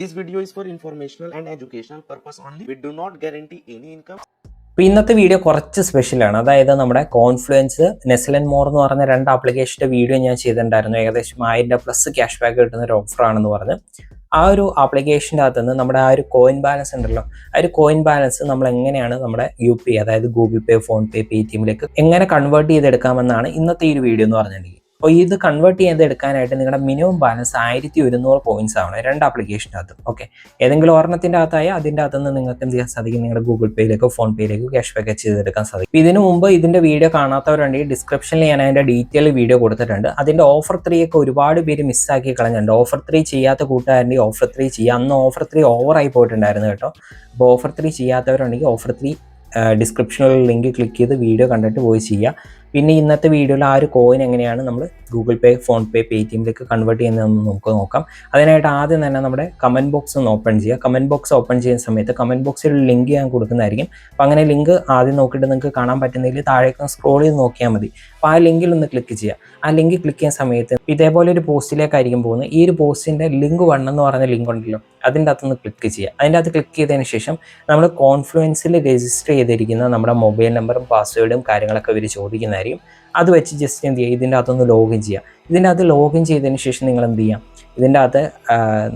This video is for informational and educational purpose only. We do not guarantee any income. അപ്പോൾ ഇന്നത്തെ video കുറച്ച് സ്പെഷ്യലാണ്. അതായത് നമ്മുടെ കോൺഫ്ലുവൻസ്, നെസ്ൽ ആൻഡ് മോർ എന്ന് പറഞ്ഞ രണ്ട് ആപ്ലിക്കേഷൻ്റെ വീഡിയോ ഞാൻ ചെയ്തിട്ടുണ്ടായിരുന്നു. ഏകദേശം 1000+ ക്യാഷ് ബാക്ക് കിട്ടുന്ന ഒരു ഓഫറാണെന്ന് പറഞ്ഞ് ആ ഒരു ആപ്ലിക്കേഷൻ്റെ അകത്ത് നിന്ന് നമ്മുടെ ആ ഒരു കോയിൻ ബാലൻസ് ഉണ്ടല്ലോ, ആ ഒരു കോയിൻ ബാലൻസ് നമ്മൾ എങ്ങനെയാണ് നമ്മുടെ UPI അതായത് ഗൂഗിൾ പേ, ഫോൺ പേ, പേടിഎമ്മിലേക്ക് എങ്ങനെ കൺവേർട്ട് ചെയ്തെടുക്കാമെന്നാണ് ഇന്നത്തെ ഈ ഒരു വീഡിയോ എന്ന് പറഞ്ഞിട്ടുണ്ടെങ്കിൽ. അപ്പോൾ ഇത് കൺവേർട്ട് ചെയ്തെടുക്കാനായിട്ട് നിങ്ങളുടെ മിനിമം ബാലൻസ് 1100 പോയിന്റ്സ് ആവണം രണ്ട് ആപ്ലിക്കേഷനകത്തും. ഓക്കെ, ഏതെങ്കിലും ഒരെണ്ണത്തിൻ്റെ അകത്തായ അതിൻ്റെ അകത്ത് നിന്ന് നിങ്ങൾക്ക് എന്ത് ചെയ്യാൻ സാധിക്കും, നിങ്ങളുടെ ഗൂഗിൾ പേയിലേക്കോ ഫോൺ പേയിലേക്കോ ക്യാഷ് ബാക്ക് ചെയ്തെടുക്കാൻ സാധിക്കും. ഇതിനു മുമ്പ് ഇതിൻ്റെ വീഡിയോ കാണാത്തവരുണ്ടെങ്കിൽ ഡിസ്ക്രിപ്ഷനിൽ ഞാൻ അതിൻ്റെ ഡീറ്റെയിൽ വീഡിയോ കൊടുത്തിട്ടുണ്ട്. അതിൻ്റെ ഓഫർ 3 ഒക്കെ ഒരുപാട് പേര് മിസ്സാക്കി കളഞ്ഞിട്ടുണ്ട്. ഓഫർ 3 ചെയ്യാത്ത കൂട്ടുകാരുടെ ഓഫർ 3 ചെയ്യുക. അന്ന് ഓഫർ 3 ഓവറായി പോയിട്ടുണ്ടായിരുന്നു കേട്ടോ. അപ്പോൾ ഓഫർ 3 ചെയ്യാത്തവരുണ്ടെങ്കിൽ ഓഫർ 3 ഡിസ്ക്രിപ്ഷനിലുള്ള ലിങ്ക് ക്ലിക്ക് ചെയ്ത് വീഡിയോ കണ്ടിട്ട് പോയി ചെയ്യുക. പിന്നെ ഇന്നത്തെ വീഡിയോയിൽ ആ ഒരു കോയിൻ എങ്ങനെയാണ് നമ്മൾ Google Pay, PhonePe, പേടിഎമ്മിലേക്ക് convert ചെയ്യുന്നതെന്ന് നമുക്ക് നോക്കാം. അതിനായിട്ട് ആദ്യം തന്നെ നമ്മുടെ കമൻറ്റ് ബോക്സ് ഒന്ന് ഓപ്പൺ ചെയ്യുക. കമൻറ്റ് ബോക്സ് ഓപ്പൺ ചെയ്യുന്ന സമയത്ത് കമൻറ്റ് ബോക്സിൽ ലിങ്ക് ഞാൻ കൊടുക്കുന്നതായിരിക്കും. അപ്പോൾ അങ്ങനെ ലിങ്ക് ആദ്യം നോക്കിയിട്ട് നിങ്ങൾക്ക് കാണാൻ പറ്റുന്നതിൽ താഴേക്ക് സ്ക്രോൾ ചെയ്ത് നോക്കിയാൽ മതി. അപ്പോൾ ആ ലിങ്കിൽ ഒന്ന് ക്ലിക്ക് ചെയ്യുക. ആ ലിങ്ക് ക്ലിക്ക് ചെയ്യുന്ന സമയത്ത് ഇതേപോലെ ഒരു പോസ്റ്റിലേക്കായിരിക്കും പോകുന്നത്. ഈ ഒരു പോസ്റ്റിൻ്റെ ലിങ്ക് 1 എന്ന് പറഞ്ഞ ലിങ്ക് ഉണ്ടല്ലോ, അതിൻ്റെ അകത്തുനിന്ന് ക്ലിക്ക് ചെയ്യുക. അതിൻ്റെ അകത്ത് ക്ലിക്ക് ചെയ്തതിന് ശേഷം നമ്മൾ കോൺഫ്ലുവൻസിൽ രജിസ്റ്റർ ചെയ്തിരിക്കുന്ന നമ്മുടെ മൊബൈൽ നമ്പറും പാസ്വേഡും കാര്യങ്ങളൊക്കെ ഇവർ ചോദിക്കുന്നതായിരിക്കും. അത് വെച്ച് ജസ്റ്റ് എന്ത് ചെയ്യുക, ഇതിൻ്റെ അകത്തൊന്ന് ലോഗിൻ ചെയ്യുക. ഇതിൻ്റെ അകത്ത് ലോഗിൻ ചെയ്തതിന് ശേഷം നിങ്ങൾ എന്ത് ചെയ്യാം, ഇതിൻ്റെ അകത്ത്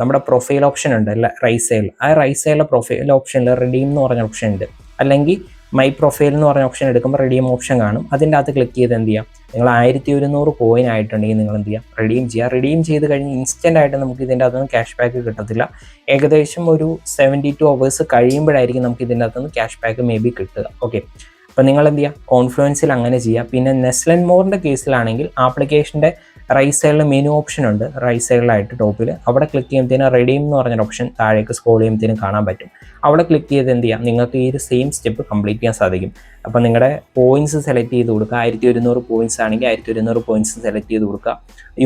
നമ്മുടെ പ്രൊഫൈൽ ഓപ്ഷൻ ഉണ്ട് അല്ല, റൈറ്റ് സൈഡിൽ. ആ റൈറ്റ് സൈഡിലെ പ്രൊഫൈൽ ഓപ്ഷനിൽ റിഡീം എന്ന് പറഞ്ഞ ഓപ്ഷൻ ഉണ്ട്. അല്ലെങ്കിൽ മൈ പ്രൊഫൈൽ എന്ന് പറഞ്ഞ ഓപ്ഷൻ എടുക്കുമ്പോൾ റിഡീം ഓപ്ഷൻ കാണും. അതിൻ്റെ അകത്ത് ക്ലിക്ക് ചെയ്ത് എന്ത് ചെയ്യാം, നിങ്ങൾ 1100 കോയിൻ ആയിട്ടുണ്ടെങ്കിൽ നിങ്ങൾ എന്ത് ചെയ്യാം, റിഡീം ചെയ്യുക. റിഡീം ചെയ്ത് കഴിഞ്ഞ് ഇൻസ്റ്റൻ്റ് ആയിട്ട് നമുക്ക് ഇതിൻ്റെ അകത്തുനിന്ന് ക്യാഷ് ബാക്ക് കിട്ടത്തില്ല. ഏകദേശം ഒരു 72 hours കഴിയുമ്പോഴായിരിക്കും നമുക്ക് ഇതിൻ്റെ അകത്തുനിന്ന് ക്യാഷ് ബാക്ക് മേ ബി കിട്ടുക. ഓക്കെ, അപ്പോൾ നിങ്ങൾ എന്ത് ചെയ്യുക, കോൺഫ്ലുവൻസിൽ അങ്ങനെ ചെയ്യുക. പിന്നെ നെസ്ൽ ആൻഡ് മോറിൻ്റെ കേസിലാണെങ്കിൽ ആപ്ലിക്കേഷൻ്റെ റൈറ്റ് സൈഡിൽ മെനു ഓപ്ഷൻ ഉണ്ട്. റൈറ്റ് സൈഡിലായിട്ട് ടോപ്പിൽ അവിടെ ക്ലിക്ക് ചെയ്യുമ്പോഴത്തേനും റെഡീം എന്ന് പറഞ്ഞൊരു ഓപ്ഷൻ താഴേക്ക് സ്ക്രോൾ ചെയ്യുമ്പോഴത്തേനും കാണാൻ പറ്റും. അവിടെ ക്ലിക്ക് ചെയ്ത് എന്ത് ചെയ്യാം, നിങ്ങൾക്ക് ഈ ഒരു സെയിം സ്റ്റെപ്പ് കംപ്ലീറ്റ് ചെയ്യാൻ സാധിക്കും. അപ്പോൾ നിങ്ങളുടെ പോയിന്റ്സ് സെലക്ട് ചെയ്ത് കൊടുക്കുക. 1100 പോയിന്റ്സ് ആണെങ്കിൽ 1100 പോയിന്റ്സ് സെലക്ട് ചെയ്ത് കൊടുക്കുക.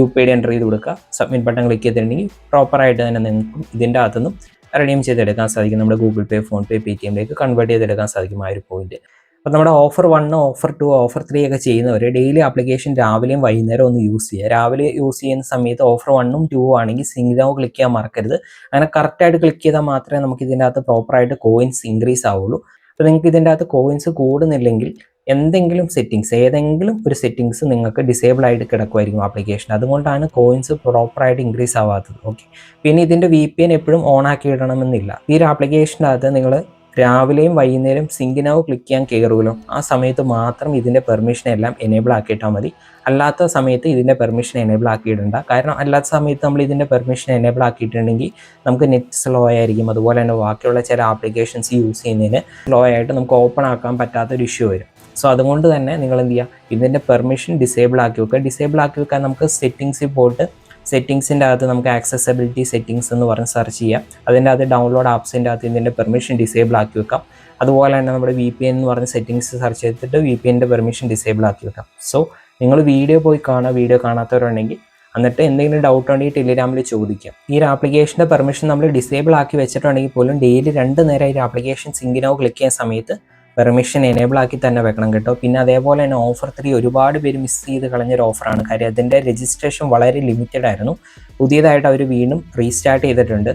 UPI എൻ്റർ ചെയ്ത് കൊടുക്കുക. സബ്മിറ്റ് ബട്ടൺ ക്ലിക്ക് ചെയ്തിട്ടുണ്ടെങ്കിൽ പ്രോപ്പറായിട്ട് തന്നെ നിങ്ങൾക്കും ഇതിൻ്റെ അകത്തുനിന്നും റെഡീം ചെയ്തെടുക്കാൻ സാധിക്കും. നമ്മുടെ Google Pay, PhonePe, പേടിഎമ്മിലേക്ക് convert ചെയ്തെടുക്കാൻ സാധിക്കും ആ ഒരു പോയിന്റ്. അപ്പോൾ നമ്മുടെ ഓഫർ 1, ഓഫർ 2, ഓഫർ 3 ഒക്കെ ചെയ്യുന്നവർ ഡെയിലി ആപ്ലിക്കേഷൻ രാവിലെയും വൈകുന്നേരം ഒന്ന് യൂസ് ചെയ്യുക. രാവിലെ യൂസ് ചെയ്യുന്ന സമയത്ത് ഓഫർ 1ഉം 2ഉം ആണെങ്കിൽ സിഗ്നോ ക്ലിക്ക് ചെയ്യാൻ മറക്കരുത്. അങ്ങനെ കറക്റ്റായിട്ട് ക്ലിക്ക് ചെയ്താൽ മാത്രമേ നമുക്ക് ഇതിൻ്റെ അകത്ത് പ്രോപ്പറായിട്ട് കോയിൻസ് ഇൻക്രീസ് ആവുള്ളൂ. അപ്പോൾ നിങ്ങൾക്ക് ഇതിൻ്റെ അകത്ത് കോയിൻസ് കൂടുന്നില്ലെങ്കിൽ എന്തെങ്കിലും സെറ്റിങ്സ്, ഏതെങ്കിലും ഒരു സെറ്റിങ്സ് നിങ്ങൾക്ക് ഡിസേബിൾ ആയിട്ട് കിടക്കുമായിരിക്കും ആപ്ലിക്കേഷൻ. അതുകൊണ്ടാണ് കോയിൻസ് പ്രോപ്പറായിട്ട് ഇൻക്രീസ് ആവാത്തത്. ഓക്കെ, പിന്നെ ഇതിൻ്റെ VPN എപ്പോഴും ഓൺ ആക്കി ഇടണമെന്നില്ല. ഈ ഒരു ആപ്ലിക്കേഷൻ്റെ അകത്ത് നിങ്ങൾ രാവിലെയും വൈകുന്നേരം സിഗ്നോ ക്ലിക്ക് ചെയ്യാൻ കയറുമല്ലോ, ആ സമയത്ത് മാത്രം ഇതിൻ്റെ പെർമിഷൻ എല്ലാം എനേബിൾ ആക്കിയിട്ടാൽ മതി. അല്ലാത്ത സമയത്ത് ഇതിൻ്റെ പെർമിഷൻ എനേബിൾ ആക്കിയിടണ്ട. കാരണം അല്ലാത്ത സമയത്ത് നമ്മൾ ഇതിൻ്റെ പെർമിഷൻ എനേബിൾ ആക്കിയിട്ടുണ്ടെങ്കിൽ നമുക്ക് നെറ്റ് സ്ലോ ആയിരിക്കും. അതുപോലെ തന്നെ ബാക്കിയുള്ള ചില ആപ്ലിക്കേഷൻസ് യൂസ് ചെയ്യുന്നതിന് സ്ലോ ആയിട്ട് നമുക്ക് ഓപ്പൺ ആക്കാൻ പറ്റാത്തൊരു ഇഷ്യൂ വരും. സോ അതുകൊണ്ട് തന്നെ നിങ്ങൾ എന്ത് ചെയ്യുക, ഇതിൻ്റെ പെർമിഷൻ ഡിസേബിൾ ആക്കി വെക്കുക. ഡിസേബിൾ ആക്കി വെക്കാൻ നമുക്ക് സെറ്റിങ്സിൽ പോയിട്ട് സെറ്റിങ്സിൻ്റെ അകത്ത് നമുക്ക് ആക്സസിബിലിറ്റി സെറ്റിങ്സ് എന്ന് പറഞ്ഞ് സെർച്ച് ചെയ്യാം. അതിൻ്റെ അകത്ത് ഡൗൺലോഡ് ആപ്സിൻ്റെ അകത്ത് ഇതിൻ്റെ പെർമിഷൻ ഡിസേബിൾ ആക്കി വെക്കാം. അതുപോലെ തന്നെ നമ്മുടെ VPN എന്ന് പറഞ്ഞ സെറ്റിങ്സ് സെർച്ച് ചെയ്തിട്ട് VPNൻ്റെ പെർമിഷൻ ഡിസേബിൾ ആക്കി വെക്കാം. സോ നിങ്ങൾ വീഡിയോ പോയി കാണുക. വീഡിയോ കാണാത്തവരുണ്ടെങ്കിൽ എന്നിട്ട് എന്തെങ്കിലും ഡൗട്ട് ഉണ്ടെങ്കിൽ ടെലിഗ്രാമിൽ ചോദിക്കാം. ഈ ഒരു ആപ്ലിക്കേഷൻ്റെ പെർമിഷൻ നമ്മൾ ഡിസേബിൾ ആക്കി വെച്ചിട്ടുണ്ടെങ്കിൽ പോലും ഡെയിലി 2 നേരം ഈ ആപ്ലിക്കേഷൻ സിഗ്നോ ക്ലിക്ക് ചെയ്യുന്ന സമയത്ത് പെർമിഷൻ എനേബിൾ ആക്കി തന്നെ വെക്കണം കേട്ടോ. പിന്നെ അതേപോലെ തന്നെ ഓഫർ 3 ഒരുപാട് പേര് മിസ് ചെയ്ത് കളഞ്ഞൊരു ഓഫറാണ്. കാര്യം അതിൻ്റെ രജിസ്ട്രേഷൻ വളരെ ലിമിറ്റഡ് ആയിരുന്നു. പുതിയതായിട്ട് അവർ വീണ്ടും റീസ്റ്റാർട്ട് ചെയ്തിട്ടുണ്ട്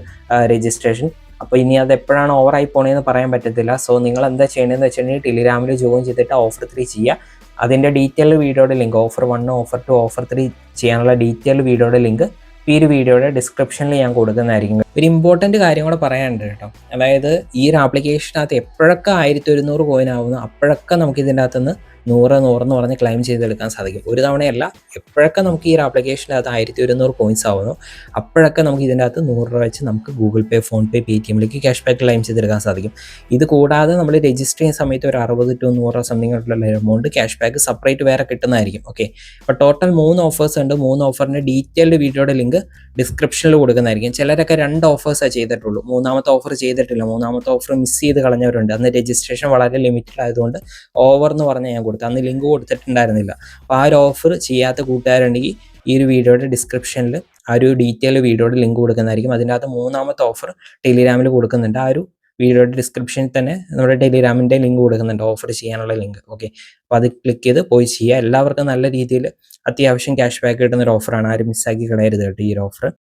രജിസ്ട്രേഷൻ. അപ്പോൾ ഇനി അത് എപ്പോഴാണ് ഓവറായി പോണേന്ന് പറയാൻ പറ്റത്തില്ല. സോ നിങ്ങൾ എന്താ ചെയ്യണമെന്ന് വെച്ചിട്ടുണ്ടെങ്കിൽ ടെലിഗ്രാമിൽ ജോയിൻ ചെയ്തിട്ട് ഓഫർ 3 ചെയ്യുക. അതിൻ്റെ ഡീറ്റെയിൽ വീഡിയോയുടെ ലിങ്ക്, ഓഫർ 1, ഓഫർ 2, ഓഫർ 3 ചെയ്യാനുള്ള ഡീറ്റെയിൽ വീഡിയോയുടെ ലിങ്ക് ഈ ഒരു വീഡിയോയുടെ ഡിസ്ക്രിപ്ഷനിൽ ഞാൻ കൊടുക്കുന്നതായിരിക്കും. ഒരു ഇമ്പോർട്ടൻറ്റ് കാര്യം കൂടെ പറയാനുണ്ട് കേട്ടോ. അതായത് ഈ ഒരു ആപ്ലിക്കേഷനകത്ത് എപ്പോഴൊക്കെ 1100 കോയിൻ ആവുന്നു അപ്പോഴൊക്കെ നമുക്ക് ഇതിൻ്റെ അകത്തുനിന്ന് 100 എന്ന് പറഞ്ഞ് ക്ലെയിം ചെയ്തെടുക്കാൻ സാധിക്കും. ഒരു തവണയല്ല, എപ്പോഴൊക്കെ നമുക്ക് ഈ ഒരു ആപ്ലിക്കേഷനകത്ത് 1100 കോയിൻസ് ആവുന്നു അപ്പോഴൊക്കെ നമുക്ക് ഇതിൻ്റെ അകത്ത് 100 രൂപ വെച്ച് നമുക്ക് ഗൂഗിൾ പേ, ഫോൺ പേ, പേടിഎമ്മിലേക്ക് ക്യാഷ് ബാക്ക് ക്ലെയിം ചെയ്തെടുക്കാൻ സാധിക്കും. ഇത് കൂടാതെ നമ്മൾ രജിസ്റ്റർ ചെയ്യുന്ന സമയത്ത് ഒരു 60 to 100 സംതിങ് ആയിട്ടുള്ള എമൗണ്ട് ക്യാഷ് ബാക്ക് സെപ്പറേറ്റ് വേറെ കിട്ടുന്നതായിരിക്കും. ഓക്കെ, അപ്പോൾ ടോട്ടൽ 3 ഓഫേഴ്സ് ഉണ്ട്. 3 ഓഫറിൻ്റെ ഡീറ്റെയിൽഡ് വീഡിയോയുടെ ലിങ്ക് ഡിസ്ക്രിപ്ഷനിൽ കൊടുക്കുന്നതായിരിക്കും. ചിലരൊക്കെ 2 ഓഫേഴ്സാണ് ചെയ്തിട്ടുള്ളൂ, 3ാമത്തെ ഓഫർ ചെയ്തിട്ടില്ല. 3ാമത്തെ ഓഫർ മിസ് ചെയ്ത് കളഞ്ഞവരുണ്ട്. അന്ന് രജിസ്ട്രേഷൻ വളരെ ലിമിറ്റഡ് ആയതുകൊണ്ട് ഓവർ എന്ന് പറഞ്ഞ് ഞാൻ കൊടുത്തു. അന്ന് ലിങ്ക് കൊടുത്തിട്ടുണ്ടായിരുന്നില്ല. അപ്പോൾ ആ ഒരു ഓഫർ ചെയ്യാത്ത കൂട്ടുകാരുണ്ടെങ്കിൽ ഈ ഒരു വീഡിയോയുടെ ഡിസ്ക്രിപ്ഷനിൽ ആ ഒരു ഡീറ്റെയിൽ വീഡിയോയുടെ ലിങ്ക് കൊടുക്കുന്നതായിരിക്കും. അതിൻ്റെ അകത്ത് 3ാമത്തെ ഓഫർ ടെലിഗ്രാമിൽ കൊടുക്കുന്നുണ്ട്. ആ ഒരു വീഡിയോയുടെ ഡിസ്ക്രിപ്ഷനിൽ തന്നെ നമ്മുടെ ടെലിഗ്രാമിൻ്റെ ലിങ്ക് കൊടുക്കുന്നുണ്ട്, ഓഫർ ചെയ്യാനുള്ള ലിങ്ക്. ഓക്കെ, അപ്പോൾ അത് ക്ലിക്ക് ചെയ്ത് പോയി ചെയ്യുക. എല്ലാവർക്കും നല്ല രീതിയിൽ അത്യാവശ്യം ക്യാഷ് ബാക്ക് കിട്ടുന്ന ഒരു ഓഫറാണ്. ആരും മിസ്സാക്കി കളയരുത് കേട്ടോ ഈ ഒരു ഓഫർ.